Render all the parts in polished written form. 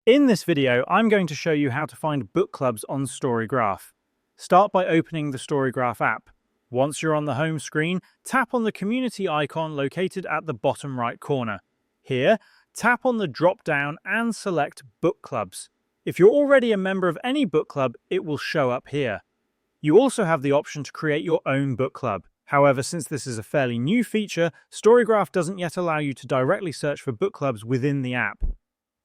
In this video, I'm going to show you how to find book clubs on Storygraph. Start by opening the Storygraph app. Once you're on the home screen, tap on the community icon located at the bottom right corner. Here, tap on the drop-down and select Book Clubs. If you're already a member of any book club, it will show up here. You also have the option to create your own book club. However, since this is a fairly new feature, Storygraph doesn't yet allow you to directly search for book clubs within the app.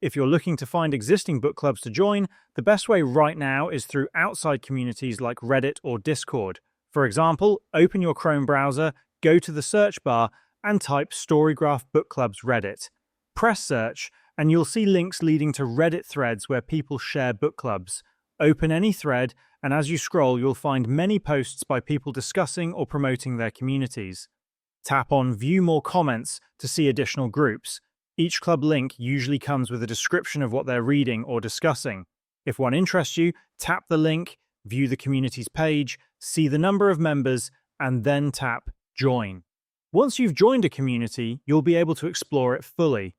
If you're looking to find existing book clubs to join, the best way right now is through outside communities like Reddit or Discord. For example, open your Chrome browser, go to the search bar, and type Storygraph Book Clubs Reddit. Press search, and you'll see links leading to Reddit threads where people share book clubs. Open any thread, and as you scroll, you'll find many posts by people discussing or promoting their communities. Tap on View More Comments to see additional groups. Each club link usually comes with a description of what they're reading or discussing. If one interests you, tap the link, view the community's page, see the number of members, and then tap Join. Once you've joined a community, you'll be able to explore it fully.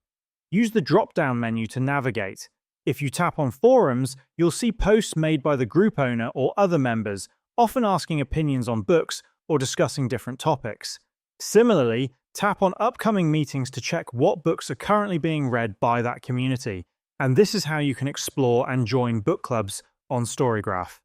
Use the drop-down menu to navigate. If you tap on Forums, you'll see posts made by the group owner or other members, often asking opinions on books or discussing different topics. Similarly, tap on upcoming meetings to check what books are currently being read by that community. And this is how you can explore and join book clubs on Storygraph.